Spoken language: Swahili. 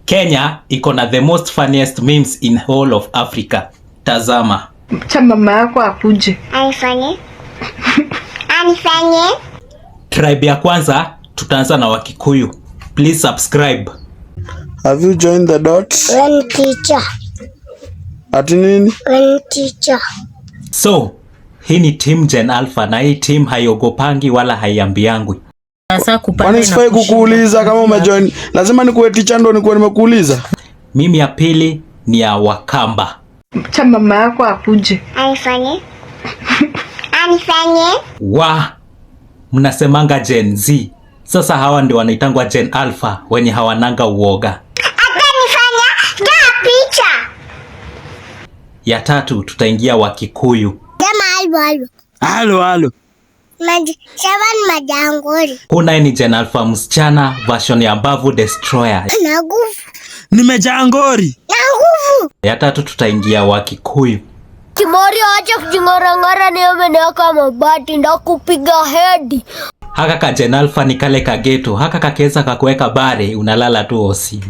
Kenya iko na the most funniest memes in whole of Africa. Tazama. Cha mama yako akuje. Anifanye. Tribe ya kwanza tutaanza na Wakikuyu. Please subscribe. Have you joined the dots? When teacher. Ati nini? When teacher. So, hii ni team Gen Alpha na hii team haiogopangi wala haiambiangwi. Sasa kupanda kwani sifai kukuuliza kama umejoin? Lazima nikuwe teacher ndo nikuwe nimekuuliza. Mimi ya pili ni ya Wakamba. Cha mama yako akuje. Anifanye. Mnasemanga Gen Z. Sasa hawa ndio wanaitangwa Gen Alpha wenye hawananga uoga. Atanifanya picha. Ya tatu tutaingia Wakikuyu. Halo. Majangori. Kuna ni Gen Alpha msichana version ya Mbavu Destroyer. Na nguvu. Nimejangori. Na nguvu. Ya tatu tutaingia Wakikuyu. Kimori acha kujingorangara ni ameneka mabati nda kupiga head. Haka ka Gen Alpha ni kale kageto. Haka kakeza kakuweka bare unalala tu osi.